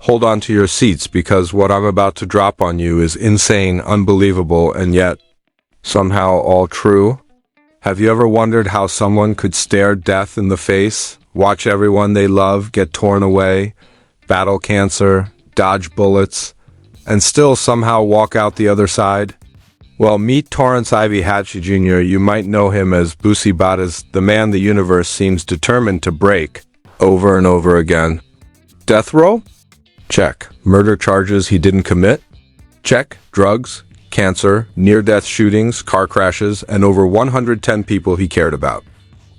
Hold on to your seats because what I'm about to drop on you is insane, unbelievable, and yet somehow all true. Have you ever wondered how someone could stare death in the face, watch everyone they love get torn away, battle cancer, dodge bullets, and still somehow walk out the other side? Well, meet Torrance Ivy Hatch Jr. You might know him as Boosie Badass, the man the universe seems determined to break over and over again. Death row? Check. Murder charges he didn't commit? Check. Drugs, cancer, near-death shootings, car crashes, and over 110 people he cared about.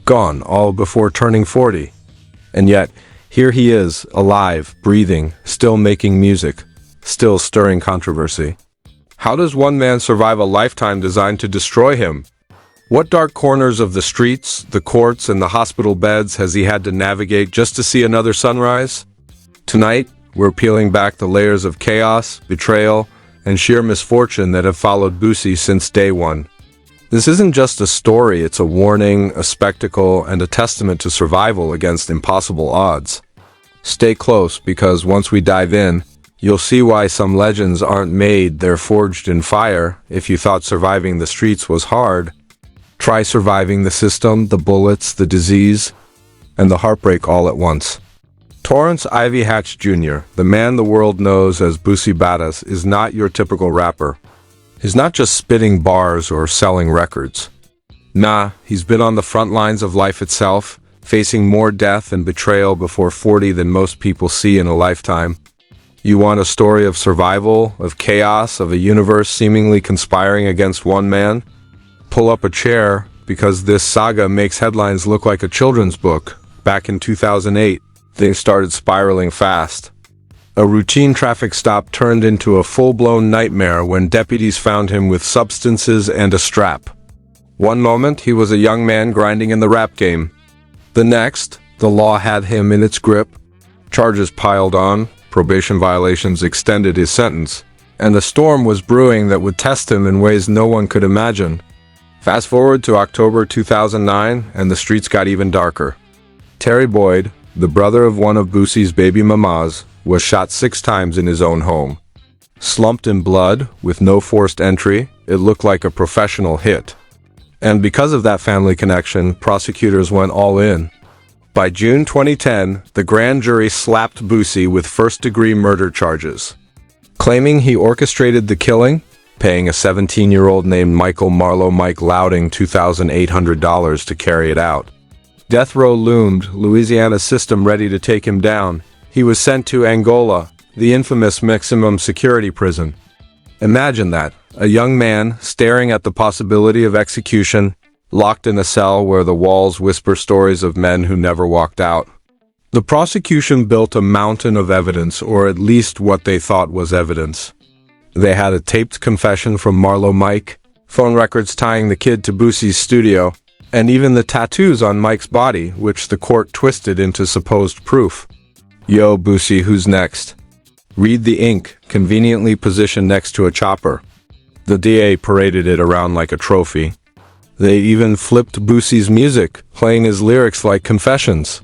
Gone, all before turning 40. And yet, here he is, alive, breathing, still making music, still stirring controversy. How does one man survive a lifetime designed to destroy him? What dark corners of the streets, the courts, and the hospital beds has he had to navigate just to see another sunrise? Tonight, we're peeling back the layers of chaos, betrayal, and sheer misfortune that have followed Boosie since day one. This isn't just a story, it's a warning, a spectacle, and a testament to survival against impossible odds. Stay close, because once we dive in, you'll see why some legends aren't made, they're forged in fire. If you thought surviving the streets was hard, try surviving the system, the bullets, the disease, and the heartbreak all at once. Torrance Ivy Hatch Jr., the man the world knows as Boosie Badass, is not your typical rapper. He's not just spitting bars or selling records. Nah, he's been on the front lines of life itself, facing more death and betrayal before 40 than most people see in a lifetime. You want a story of survival, of chaos, of a universe seemingly conspiring against one man? Pull up a chair, because this saga makes headlines look like a children's book. Back in 2008, things started spiraling fast. A routine traffic stop turned into a full-blown nightmare when deputies found him with substances and a strap. One moment, he was a young man grinding in the rap game. The next, the law had him in its grip. Charges piled on, probation violations extended his sentence, and a storm was brewing that would test him in ways no one could imagine. Fast forward to October 2009, and the streets got even darker. Terry Boyd, the brother of one of Boosie's baby mamas, was shot 6 times in his own home. Slumped in blood, with no forced entry, it looked like a professional hit. And because of that family connection, prosecutors went all in. By June 2010, the grand jury slapped Boosie with first-degree murder charges, claiming he orchestrated the killing, paying a 17-year-old named Michael Marlowe Mike Louding $2,800 to carry it out. Death row loomed, Louisiana's system ready to take him down. He was sent to Angola, the infamous maximum security prison. Imagine that, a young man staring at the possibility of execution, locked in a cell where the walls whisper stories of men who never walked out. The prosecution built a mountain of evidence, or at least what they thought was evidence. They had a taped confession from Marlowe Mike, phone records tying the kid to Boosie's studio, and even the tattoos on Mike's body, which the court twisted into supposed proof. Yo, Boosie, who's next? Read the ink, conveniently positioned next to a chopper. The DA paraded it around like a trophy. They even flipped Boosie's music, playing his lyrics like confessions.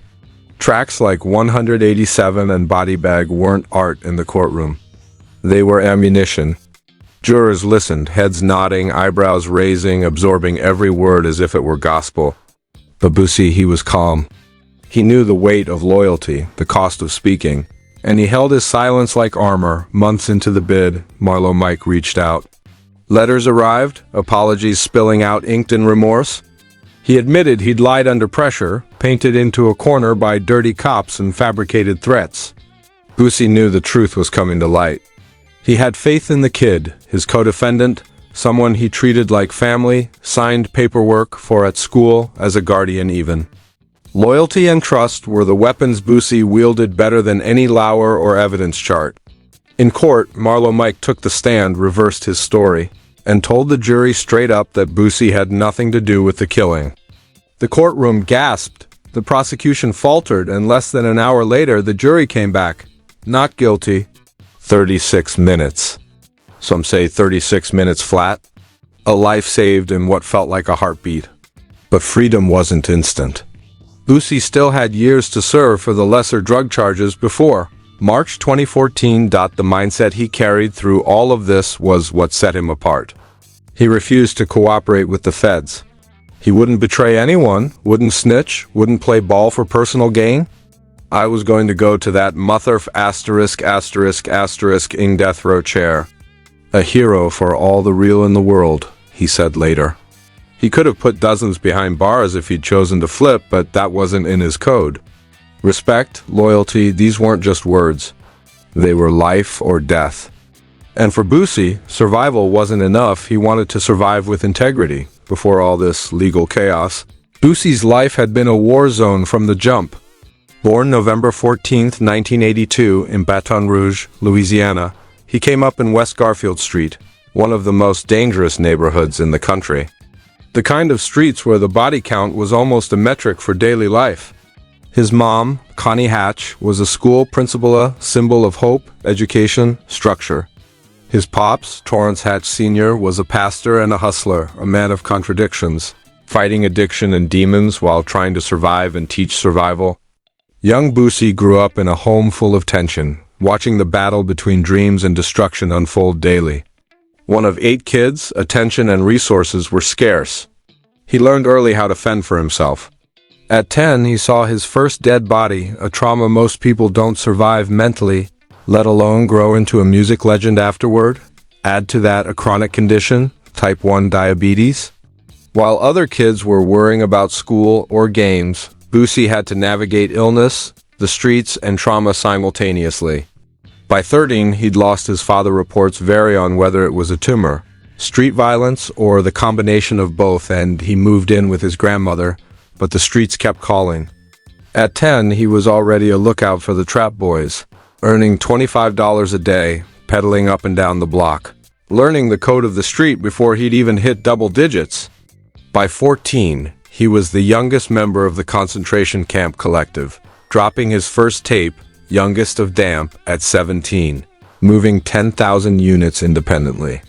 Tracks like 187 and Body Bag weren't art in the courtroom. They were ammunition. Jurors listened, heads nodding, eyebrows raising, absorbing every word as if it were gospel. But Boosie, he was calm. He knew the weight of loyalty, the cost of speaking, and he held his silence like armor. Months into the bid, Marlowe Mike reached out. Letters arrived, apologies spilling out inked in remorse. He admitted he'd lied under pressure, painted into a corner by dirty cops and fabricated threats. Boosie knew the truth was coming to light. He had faith in the kid, his co-defendant, someone he treated like family, signed paperwork for at school, as a guardian even. Loyalty and trust were the weapons Boosie wielded better than any Lauer or evidence chart. In court, Marlowe Mike took the stand, reversed his story, and told the jury straight up that Boosie had nothing to do with the killing. The courtroom gasped, the prosecution faltered, and less than an hour later the jury came back. Not guilty. 36 minutes. Some say 36 minutes flat. A life saved in what felt like a heartbeat. But freedom wasn't instant. Boosie still had years to serve for the lesser drug charges before. March 2014. The mindset he carried through all of this was what set him apart. He refused to cooperate with the feds. He wouldn't betray anyone, wouldn't snitch, wouldn't play ball for personal gain. I was going to go to that motherf ***** ing death row chair. A hero for all the real in the world, he said later. He could have put dozens behind bars if he'd chosen to flip, but that wasn't in his code. Respect, loyalty, these weren't just words. They were life or death. And for Boosie, survival wasn't enough. He wanted to survive with integrity. Before all this legal chaos, Boosie's life had been a war zone from the jump. Born November 14, 1982, in Baton Rouge, Louisiana, he came up in West Garfield Street, one of the most dangerous neighborhoods in the country. The kind of streets where the body count was almost a metric for daily life. His mom, Connie Hatch, was a school principal, a symbol of hope, education, structure. His pops, Torrance Hatch Sr., was a pastor and a hustler, a man of contradictions, fighting addiction and demons while trying to survive and teach survival. Young Boosie grew up in a home full of tension, watching the battle between dreams and destruction unfold daily. One of 8 kids, attention and resources were scarce. He learned early how to fend for himself. At 10, he saw his first dead body, a trauma most people don't survive mentally, let alone grow into a music legend afterward. Add to that a chronic condition, type 1 diabetes. While other kids were worrying about school or games, Boosie had to navigate illness, the streets, and trauma simultaneously. By 13, he'd lost his father. Reports vary on whether it was a tumor, street violence, or the combination of both, and he moved in with his grandmother, but the streets kept calling. At 10, he was already a lookout for the trap boys, earning $25 a day, pedaling up and down the block, learning the code of the street before he'd even hit double digits. By 14, he was the youngest member of the concentration camp collective, dropping his first tape, Youngest of Damp, at 17, moving 10,000 units independently.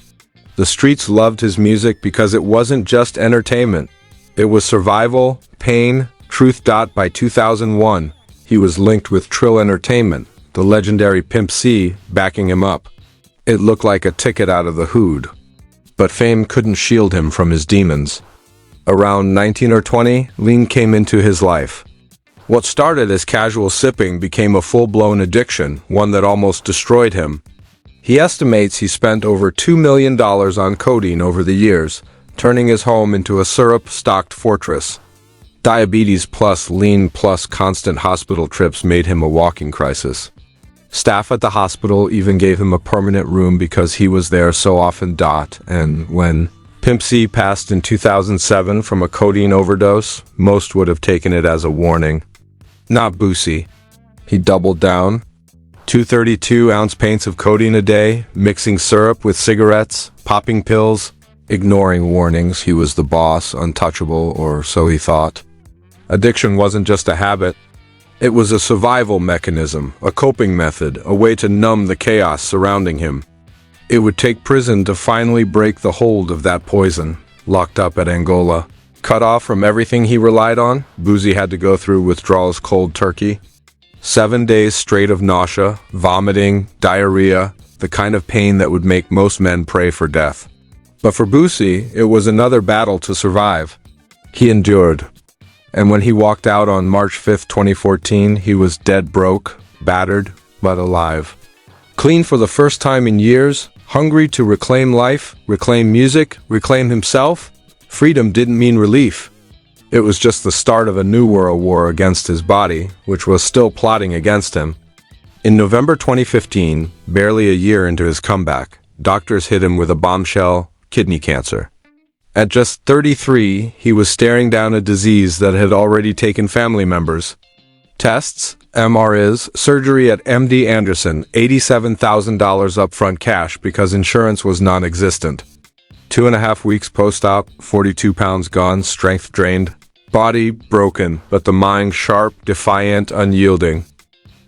The streets loved his music because it wasn't just entertainment. It was survival, pain, truth. By 2001, he was linked with Trill Entertainment, the legendary Pimp C, backing him up. It looked like a ticket out of the hood. But fame couldn't shield him from his demons. Around 19 or 20, lean came into his life. What started as casual sipping became a full-blown addiction, one that almost destroyed him. He estimates he spent over $2 million on codeine over the years, turning his home into a syrup-stocked fortress. Diabetes plus lean plus constant hospital trips made him a walking crisis. Staff at the hospital even gave him a permanent room because he was there so often. And when Pimp C passed in 2007 from a codeine overdose, most would have taken it as a warning. Not Boosie. He doubled down. 232-ounce paints of codeine a day, mixing syrup with cigarettes, popping pills, ignoring warnings. He was the boss, untouchable, or so he thought. Addiction wasn't just a habit. It was a survival mechanism, a coping method, a way to numb the chaos surrounding him. It would take prison to finally break the hold of that poison. Locked up at Angola, cut off from everything he relied on, Boosie had to go through withdrawals cold turkey. 7 days straight of nausea, vomiting, diarrhea, the kind of pain that would make most men pray for death. But for Boosie, it was another battle to survive. He endured. And when he walked out on March 5, 2014, he was dead broke, battered, but alive. Clean for the first time in years, hungry to reclaim life, reclaim music, reclaim himself. Freedom didn't mean relief. It was just the start of a new world war against his body, which was still plotting against him. In November 2015, barely a year into his comeback, doctors hit him with a bombshell: kidney cancer. At just 33, he was staring down a disease that had already taken family members. Tests, MRIs, surgery at MD Anderson, $87,000 upfront cash because insurance was non-existent. 2.5 weeks post-op, 42 pounds gone, strength drained. Body broken, but the mind sharp, defiant, unyielding.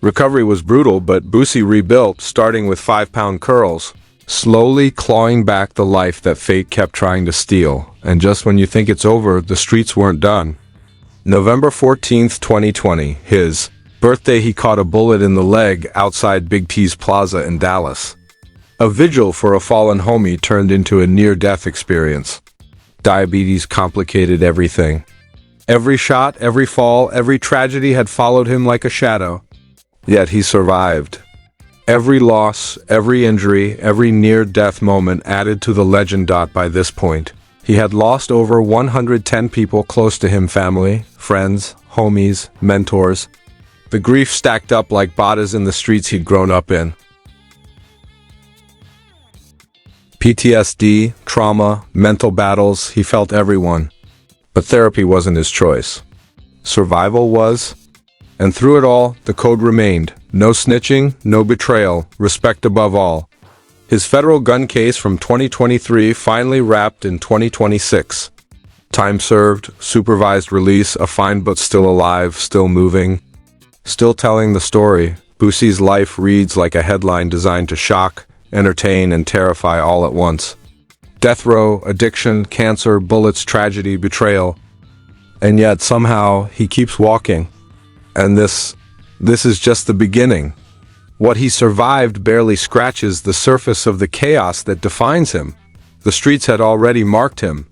Recovery was brutal, but Boosie rebuilt, starting with 5-pound curls, slowly clawing back the life that fate kept trying to steal. And just when you think it's over, the streets weren't done. November 14, 2020, his birthday he caught a bullet in the leg outside Big T's Plaza in Dallas. A vigil for a fallen homie turned into a near-death experience. Diabetes complicated everything. Every shot, every fall, every tragedy had followed him like a shadow. Yet he survived. Every loss, every injury, every near-death moment added to the legend. By this point, he had lost over 110 people close to him: family, friends, homies, mentors. The grief stacked up like bodas in the streets he'd grown up in. PTSD, trauma, mental battles, he felt everyone. But therapy wasn't his choice. Survival was. And through it all, the code remained. No snitching, no betrayal, respect above all. His federal gun case from 2023 finally wrapped in 2026. Time served, supervised release, a fine but still alive, still moving, still telling the story. Boosie's life reads like a headline designed to shock, entertain, and terrify all at once. Death row, addiction, cancer, bullets, tragedy, betrayal. And yet somehow he keeps walking. And this is just the beginning. What he survived barely scratches the surface of the chaos that defines him. The streets had already marked him.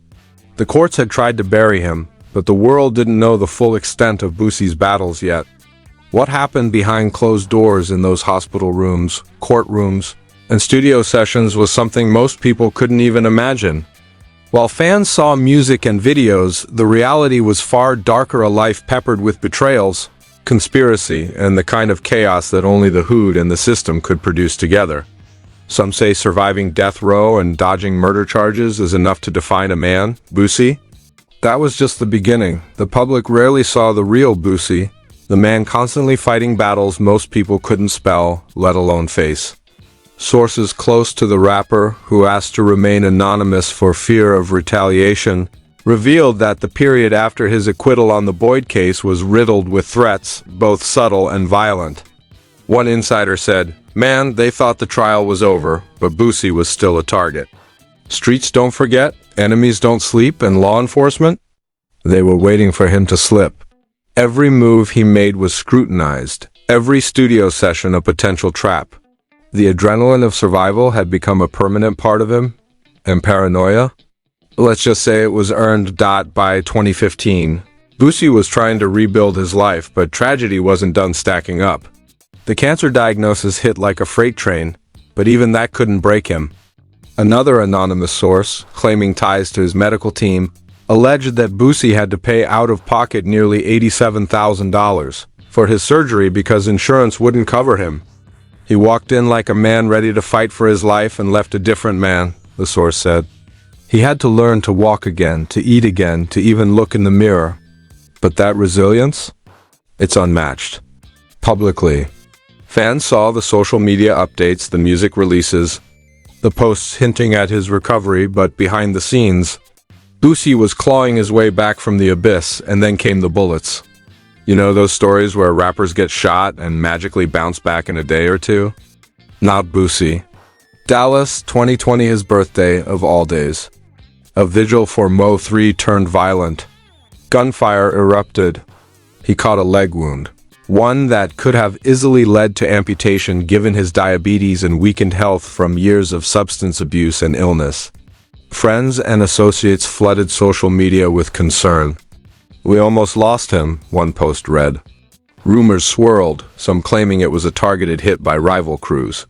The courts had tried to bury him, but the world didn't know the full extent of Boosie's battles yet. What happened behind closed doors in those hospital rooms, courtrooms, and studio sessions was something most people couldn't even imagine. While fans saw music and videos, the reality was far darker: a life peppered with betrayals, conspiracy, and the kind of chaos that only the hood and the system could produce together. Some say surviving death row and dodging murder charges is enough to define a man. Boosie? That was just the beginning. The public rarely saw the real Boosie, the man constantly fighting battles most people couldn't spell, let alone face. Sources close to the rapper, who asked to remain anonymous for fear of retaliation, revealed that the period after his acquittal on the Boyd case was riddled with threats, both subtle and violent. One insider said, "Man, they thought the trial was over, but Boosie was still a target. Streets don't forget, enemies don't sleep, and law enforcement? They were waiting for him to slip." Every move he made was scrutinized, every studio session a potential trap. The adrenaline of survival had become a permanent part of him, and paranoia? Let's just say it was earned. By 2015, Boosie was trying to rebuild his life, but tragedy wasn't done stacking up. The cancer diagnosis hit like a freight train, but even that couldn't break him. Another anonymous source, claiming ties to his medical team, alleged that Boosie had to pay out of pocket nearly $87,000 for his surgery because insurance wouldn't cover him. He walked in like a man ready to fight for his life and left a different man, the source said. He had to learn to walk again, to eat again, to even look in the mirror. But that resilience? It's unmatched. Publicly, fans saw the social media updates, the music releases, the posts hinting at his recovery, but behind the scenes, Boosie was clawing his way back from the abyss, and then came the bullets. You know those stories where rappers get shot and magically bounce back in a day or two? Not Boosie. Dallas, 2020, his birthday of all days. A vigil for Mo 3 turned violent. Gunfire erupted. He caught a leg wound, one that could have easily led to amputation given his diabetes and weakened health from years of substance abuse and illness. Friends and associates flooded social media with concern. "We almost lost him," one post read. Rumors swirled, some claiming it was a targeted hit by rival crews.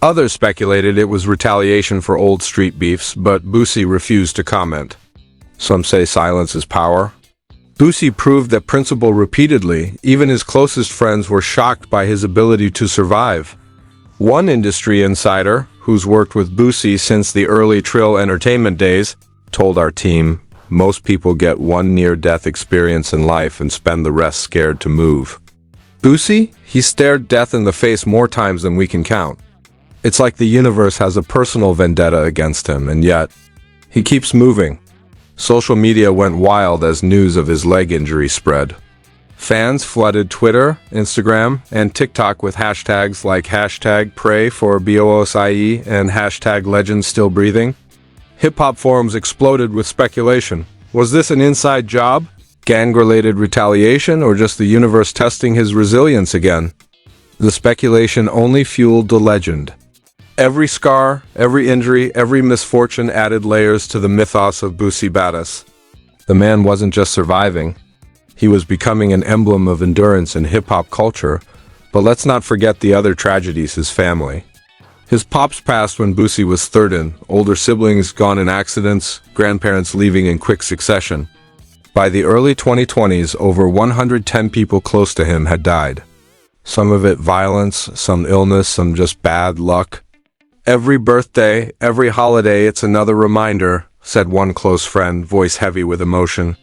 Others speculated it was retaliation for old street beefs, but Boosie refused to comment. Some say silence is power. Boosie proved that principle repeatedly. Even his closest friends were shocked by his ability to survive. One industry insider, who's worked with Boosie since the early Trill Entertainment days, told our team, "Most people get one near-death experience in life and spend the rest scared to move. Boosie, he stared death in the face more times than we can count. It's like the universe has a personal vendetta against him, and yet, he keeps moving." Social media went wild as news of his leg injury spread. Fans flooded Twitter, Instagram, and TikTok with hashtags like #PrayForBoosie and #LegendStillBreathing. Hip-hop forums exploded with speculation. Was this an inside job? Gang-related retaliation, or just the universe testing his resilience again? The speculation only fueled the legend. Every scar, every injury, every misfortune added layers to the mythos of Boosie Badazz. The man wasn't just surviving. He was becoming an emblem of endurance in hip-hop culture, but let's not forget the other tragedies his family. His pops passed when Boosie was 13, older siblings gone in accidents, grandparents leaving in quick succession. By the early 2020s, over 110 people close to him had died. Some of it violence, some illness, some just bad luck. Every birthday, every holiday, it's another reminder, said one close friend, voice heavy with emotion.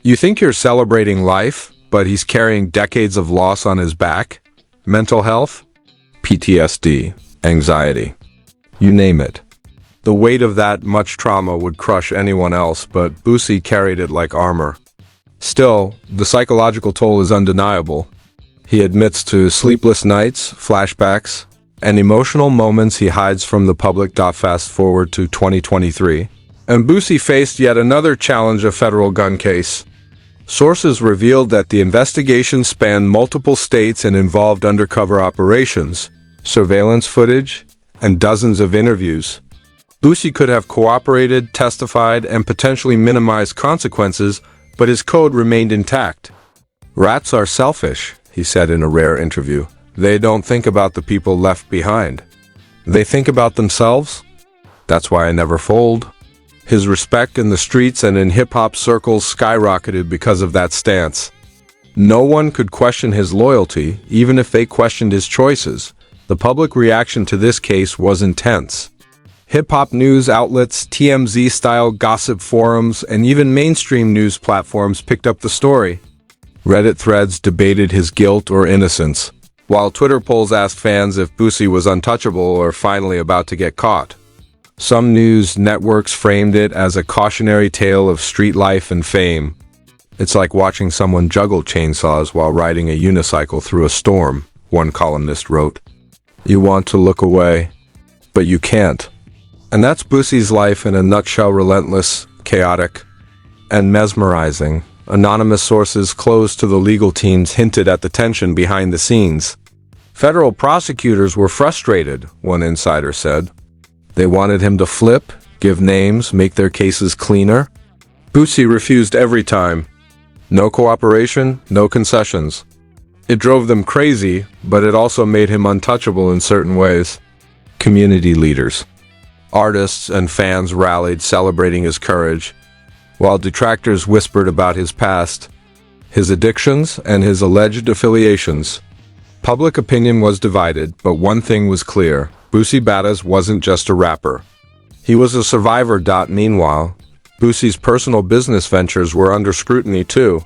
You think you're celebrating life, but he's carrying decades of loss on his back? Mental health? PTSD, anxiety. You name it. The weight of that much trauma would crush anyone else, but Boosie carried it like armor. Still, the psychological toll is undeniable. He admits to sleepless nights, flashbacks, and emotional moments he hides from the public. Fast forward to 2023, and Boosie faced yet another challenge: a federal gun case. Sources revealed that the investigation spanned multiple states and involved undercover operations, surveillance footage, and dozens of interviews. Boosie could have cooperated, testified, and potentially minimized consequences, but his code remained intact. Rats are selfish, he said in a rare interview. They don't think about the people left behind. They think about themselves. That's why I never fold. His respect in the streets and in hip-hop circles skyrocketed because of that stance. No one could question his loyalty, even if they questioned his choices. The public reaction to this case was intense. Hip-hop news outlets, TMZ-style gossip forums, and even mainstream news platforms picked up the story. Reddit threads debated his guilt or innocence, while Twitter polls asked fans if Boosie was untouchable or finally about to get caught. Some news networks framed it as a cautionary tale of street life and fame. It's like watching someone juggle chainsaws while riding a unicycle through a storm, one columnist wrote. You want to look away, but you can't. And that's Boosie's life in a nutshell: relentless, chaotic, and mesmerizing. Anonymous sources close to the legal teams hinted at the tension behind the scenes. Federal prosecutors were frustrated, one insider said. They wanted him to flip, give names, make their cases cleaner. Boosie refused every time. No cooperation, no concessions. It drove them crazy, but it also made him untouchable in certain ways. Community leaders, artists, and fans rallied, celebrating his courage, while detractors whispered about his past, his addictions, and his alleged affiliations. Public opinion was divided, but one thing was clear: Boosie Badazz wasn't just a rapper. He was a survivor. Meanwhile, Boosie's personal business ventures were under scrutiny too.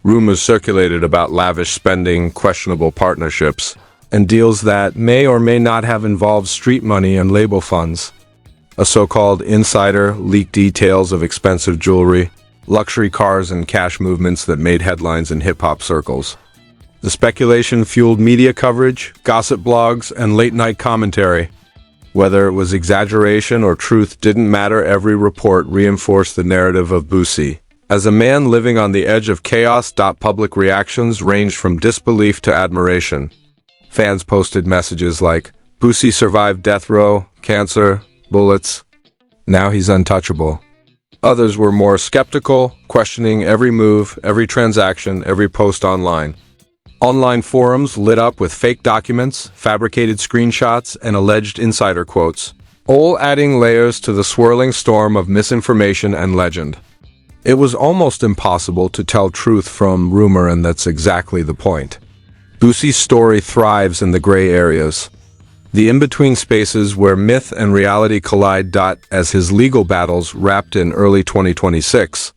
Rumors circulated about lavish spending, questionable partnerships, and deals that may or may not have involved street money and label funds. A so-called insider leaked details of expensive jewelry, luxury cars, and cash movements that made headlines in hip-hop circles. The speculation fueled media coverage, gossip blogs, and late-night commentary. Whether it was exaggeration or truth didn't matter. Every report reinforced the narrative of Boosie as a man living on the edge of chaos. Public reactions ranged from disbelief to admiration. Fans posted messages like, "Boosie survived death row, cancer, bullets. Now he's untouchable." Others were more skeptical, questioning every move, every transaction, every post online. Online forums lit up with fake documents, fabricated screenshots, and alleged insider quotes, all adding layers to the swirling storm of misinformation and legend. It was almost impossible to tell truth from rumor, and that's exactly the point. Boosie's story thrives in the gray areas, the in-between spaces where myth and reality collide. As his legal battles wrapped in early 2026,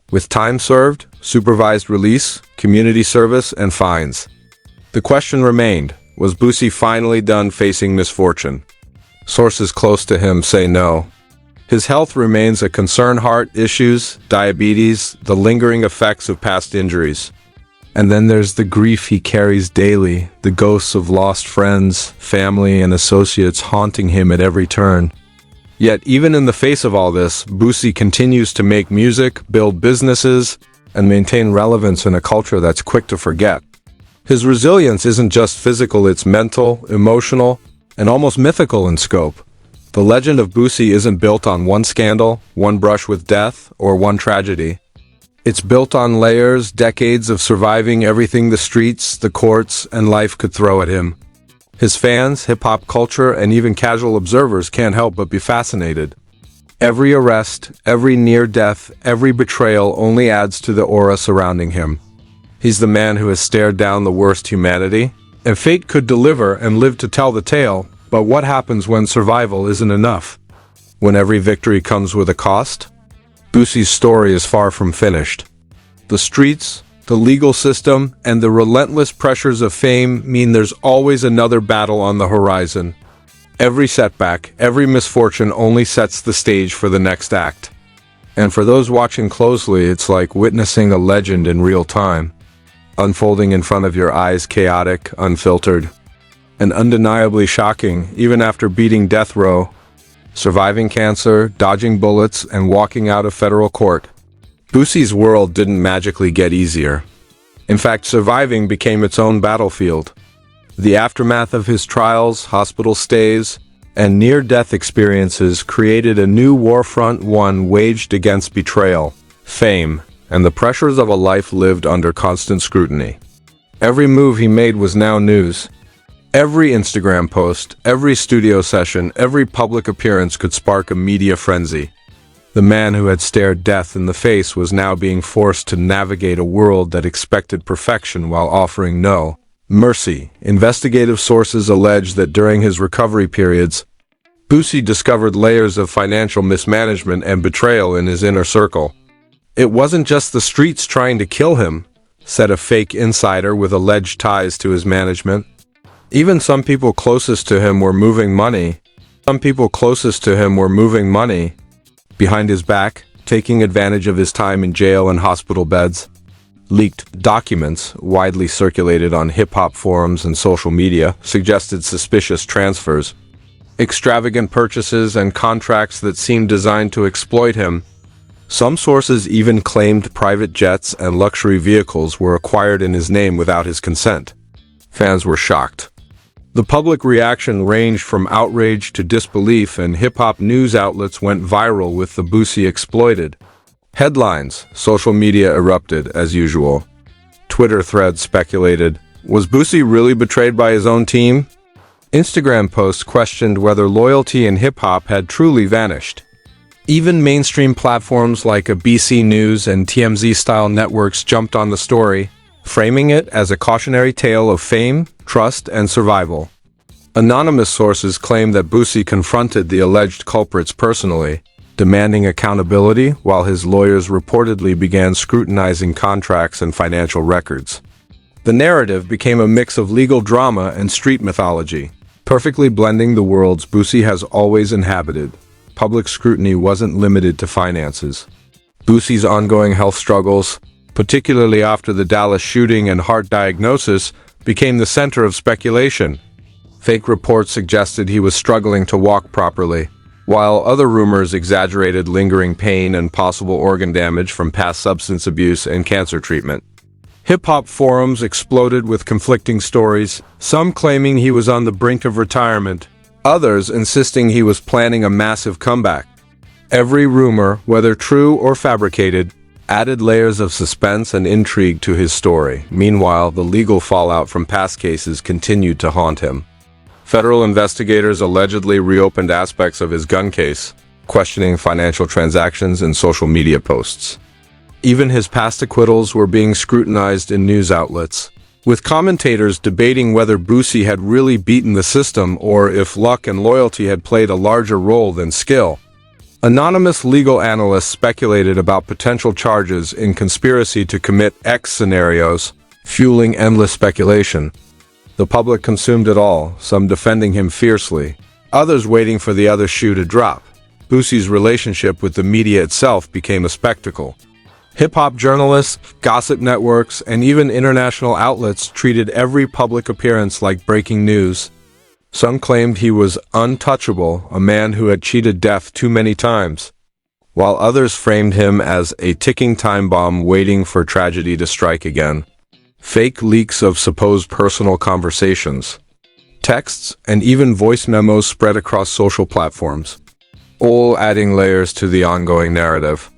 with time served, supervised release, community service, and fines, the question remained: was Boosie finally done facing misfortune? Sources close to him say no. His health remains a concern: heart issues, diabetes, the lingering effects of past injuries. And then there's the grief he carries daily, the ghosts of lost friends, family, and associates haunting him at every turn. Yet even in the face of all this, Boosie continues to make music, build businesses, and maintain relevance in a culture that's quick to forget. His resilience isn't just physical, it's mental, emotional, and almost mythical in scope. The legend of Boosie isn't built on one scandal, one brush with death, or one tragedy. It's built on layers, decades of surviving everything the streets, the courts, and life could throw at him. His fans, hip-hop culture, and even casual observers can't help but be fascinated. Every arrest, every near-death, every betrayal only adds to the aura surrounding him. He's the man who has stared down the worst humanity, and fate could deliver and live to tell the tale, but what happens when survival isn't enough? When every victory comes with a cost? Boosie's story is far from finished. The streets, the legal system, and the relentless pressures of fame mean there's always another battle on the horizon. Every setback, every misfortune only sets the stage for the next act. And for those watching closely, it's like witnessing a legend in real time, unfolding in front of your eyes, chaotic, unfiltered, and undeniably shocking, even after beating death row, surviving cancer, dodging bullets, and walking out of federal court. Boosie's world didn't magically get easier. In fact, surviving became its own battlefield. The aftermath of his trials, hospital stays, and near-death experiences created a new war front, one waged against betrayal, fame, and the pressures of a life lived under constant scrutiny. Every move he made was now news. Every Instagram post, every studio session, every public appearance could spark a media frenzy. The man who had stared death in the face was now being forced to navigate a world that expected perfection while offering no mercy. Investigative sources allege that during his recovery periods, Boosie discovered layers of financial mismanagement and betrayal in his inner circle. It wasn't just the streets trying to kill him, said a fake insider with alleged ties to his management. Even some people closest to him were moving money. Behind his back, taking advantage of his time in jail and hospital beds. Leaked documents, widely circulated on hip-hop forums and social media, suggested suspicious transfers, extravagant purchases, and contracts that seemed designed to exploit him. Some sources even claimed private jets and luxury vehicles were acquired in his name without his consent. Fans were shocked. The public reaction ranged from outrage to disbelief, and hip-hop news outlets went viral with the Boosie exploited. Headlines, social media erupted as usual. Twitter threads speculated, was Boosie really betrayed by his own team? Instagram posts questioned whether loyalty in hip-hop had truly vanished. Even mainstream platforms like ABC News and TMZ-style networks jumped on the story, framing it as a cautionary tale of fame, trust, and survival. Anonymous sources claim that Boosie confronted the alleged culprits personally, demanding accountability, while his lawyers reportedly began scrutinizing contracts and financial records. The narrative became a mix of legal drama and street mythology, perfectly blending the worlds Boosie has always inhabited. Public scrutiny wasn't limited to finances. Boosie's ongoing health struggles, particularly after the Dallas shooting and heart diagnosis, became the center of speculation. Fake reports suggested he was struggling to walk properly, while other rumors exaggerated lingering pain and possible organ damage from past substance abuse and cancer treatment. Hip-hop forums exploded with conflicting stories, some claiming he was on the brink of retirement, others insisting he was planning a massive comeback. Every rumor, whether true or fabricated, added layers of suspense and intrigue to his story. Meanwhile, the legal fallout from past cases continued to haunt him. Federal investigators allegedly reopened aspects of his gun case, questioning financial transactions and social media posts. Even his past acquittals were being scrutinized in news outlets, with commentators debating whether Boosie had really beaten the system or if luck and loyalty had played a larger role than skill. Anonymous legal analysts speculated about potential charges in conspiracy to commit X scenarios, fueling endless speculation. The public consumed it all, some defending him fiercely, others waiting for the other shoe to drop. Boosie's relationship with the media itself became a spectacle. Hip-hop journalists, gossip networks, and even international outlets treated every public appearance like breaking news. Some claimed he was untouchable, a man who had cheated death too many times. while others framed him as a ticking time bomb waiting for tragedy to strike again. Fake leaks of supposed personal conversations, texts, and even voice memos spread across social platforms, all adding layers to the ongoing narrative.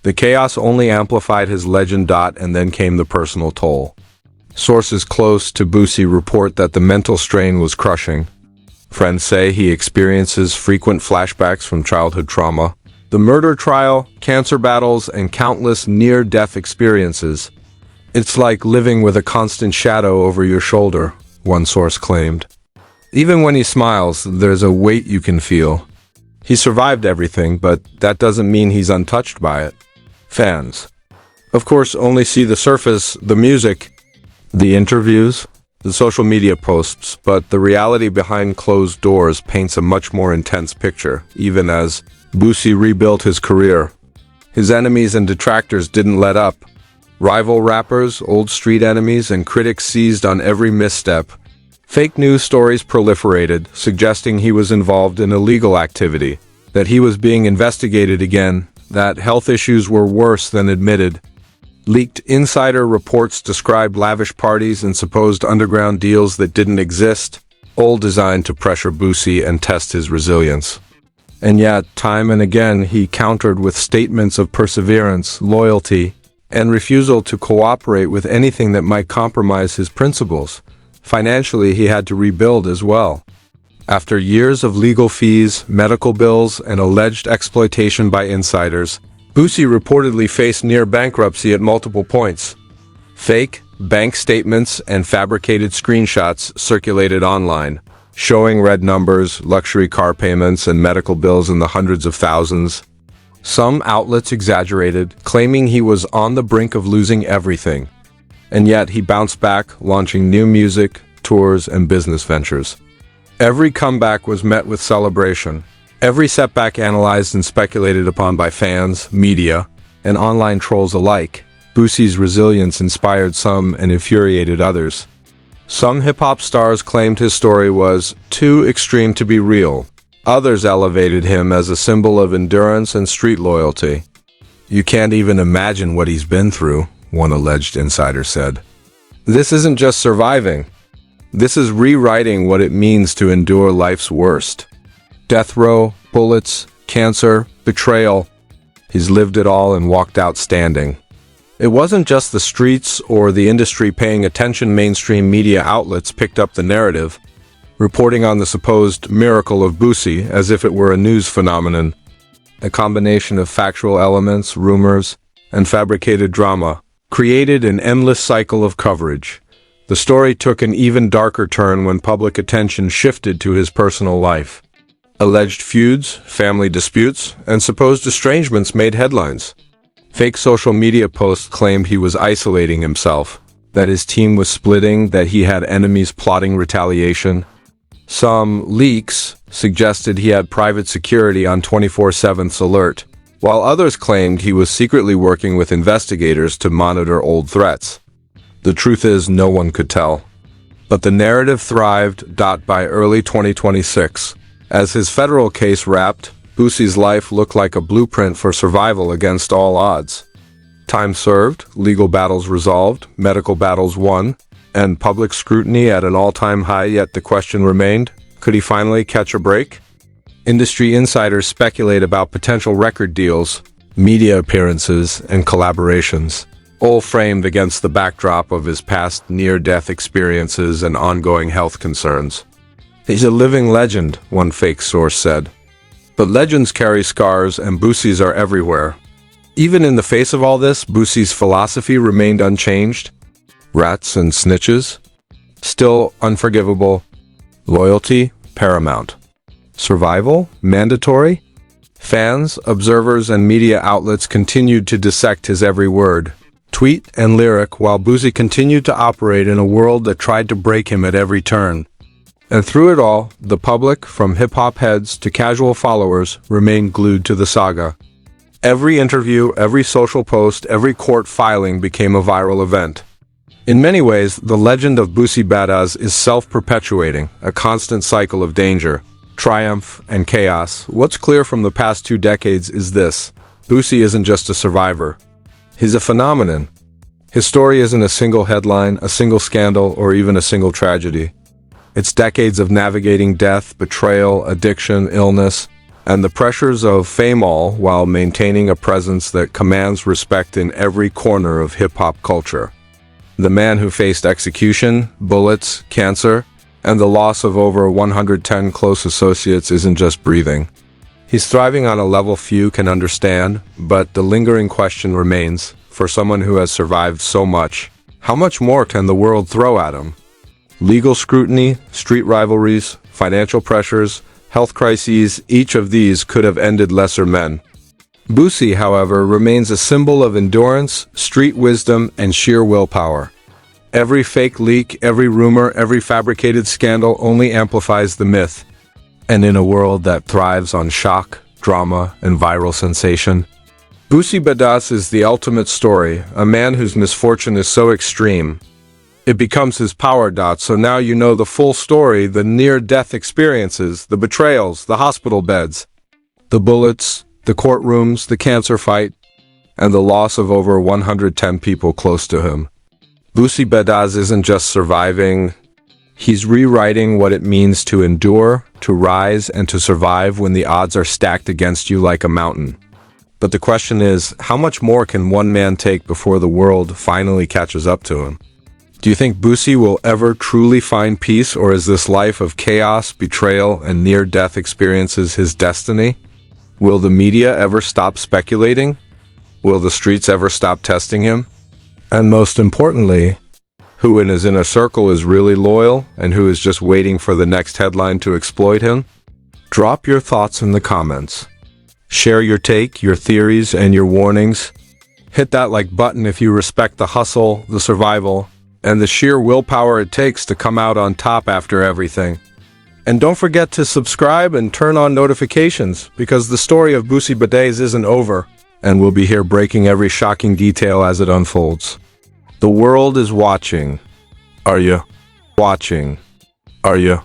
The chaos only amplified his legend. And then came the personal toll. Sources close to Boosie report that the mental strain was crushing. Friends say he experiences frequent flashbacks from childhood trauma, the murder trial, cancer battles, and countless near-death experiences. It's like living with a constant shadow over your shoulder, one source claimed. Even when he smiles, there's a weight you can feel. He survived everything, but that doesn't mean he's untouched by it. Fans, of course, only see the surface, the music, the interviews, the social media posts, but the reality behind closed doors paints a much more intense picture. Even as Boosie rebuilt his career, his enemies and detractors didn't let up. Rival rappers, old street enemies, and critics seized on every misstep. Fake news stories proliferated, suggesting he was involved in illegal activity, that he was being investigated again, that health issues were worse than admitted. Leaked insider reports described lavish parties and supposed underground deals that didn't exist, all designed to pressure Boosie and test his resilience. And yet, time and again, he countered with statements of perseverance, loyalty, and refusal to cooperate with anything that might compromise his principles. Financially, he had to rebuild as well. After years of legal fees, medical bills, and alleged exploitation by insiders, Boosie reportedly faced near bankruptcy at multiple points. Fake bank statements and fabricated screenshots circulated online, showing red numbers, luxury car payments, and medical bills in the hundreds of thousands. Some outlets exaggerated, claiming he was on the brink of losing everything. And yet he bounced back, launching new music, tours, and business ventures. Every comeback was met with celebration. Every setback analyzed and speculated upon by fans, media, and online trolls alike. Boosie's resilience inspired some and infuriated others. Some hip-hop stars claimed his story was too extreme to be real. Others elevated him as a symbol of endurance and street loyalty. "You can't even imagine what he's been through," one alleged insider said. "This isn't just surviving. This is rewriting what it means to endure life's worst. Death row, bullets, cancer, betrayal. He's lived it all and walked out standing." It wasn't just the streets or the industry paying attention. Mainstream media outlets picked up the narrative, reporting on the supposed miracle of Boosie as if it were a news phenomenon. A combination of factual elements, rumors, and fabricated drama created an endless cycle of coverage. The story took an even darker turn when public attention shifted to his personal life. Alleged feuds, family disputes, and supposed estrangements made headlines. Fake social media posts claimed he was isolating himself, that his team was splitting, that he had enemies plotting retaliation. Some leaks suggested he had private security on 24/7 alert, while others claimed he was secretly working with investigators to monitor old threats. The truth is, no one could tell. But the narrative thrived. By early 2026, as his federal case wrapped, Boosie's life looked like a blueprint for survival against all odds. Time served, legal battles resolved, medical battles won, and public scrutiny at an all-time high. Yet the question remained, could he finally catch a break? Industry insiders speculate about potential record deals, media appearances, and collaborations, all framed against the backdrop of his past near-death experiences and ongoing health concerns. "He's a living legend," one fake source said. But legends carry scars, and Boosie's are everywhere. Even in the face of all this, Boosie's philosophy remained unchanged. Rats and snitches? Still unforgivable. Loyalty? Paramount. Survival? Mandatory? Fans, observers, and media outlets continued to dissect his every word, tweet, and lyric, while Boosie continued to operate in a world that tried to break him at every turn. And through it all, the public, from hip-hop heads to casual followers, remained glued to the saga. Every interview, every social post, every court filing became a viral event. In many ways, the legend of Boosie Badazz is self-perpetuating, a constant cycle of danger, triumph, and chaos. What's clear from the past 2 decades is this: Boosie isn't just a survivor. He's a phenomenon. His story isn't a single headline, a single scandal, or even a single tragedy. It's decades of navigating death, betrayal, addiction, illness, and the pressures of fame, all while maintaining a presence that commands respect in every corner of hip-hop culture. The man who faced execution, bullets, cancer, and the loss of over 110 close associates isn't just breathing. He's thriving on a level few can understand, but the lingering question remains, for someone who has survived so much, how much more can the world throw at him? Legal scrutiny, street rivalries, financial pressures, health crises, each of these could have ended lesser men. Boosie, however, remains a symbol of endurance, street wisdom, and sheer willpower. Every fake leak, every rumor, every fabricated scandal only amplifies the myth. And in a world that thrives on shock, drama, and viral sensation, Boosie Badass is the ultimate story, a man whose misfortune is so extreme. It becomes his power. So now you know the full story, the near-death experiences, the betrayals, the hospital beds, the bullets, the courtrooms, the cancer fight, and the loss of over 110 people close to him. Boosie Badass isn't just surviving, he's rewriting what it means to endure, to rise, and to survive when the odds are stacked against you like a mountain. But the question is, how much more can one man take before the world finally catches up to him? Do you think Boosie will ever truly find peace, or is this life of chaos, betrayal, and near-death experiences his destiny? Will the media ever stop speculating? Will the streets ever stop testing him? And most importantly, who in his inner circle is really loyal, and who is just waiting for the next headline to exploit him? Drop your thoughts in the comments. Share your take, your theories, and your warnings. Hit that like button if you respect the hustle, the survival, and the sheer willpower it takes to come out on top after everything. And don't forget to subscribe and turn on notifications, because the story of Boosie Badass isn't over, and we'll be here breaking every shocking detail as it unfolds. The world is watching. Are you watching? Are you?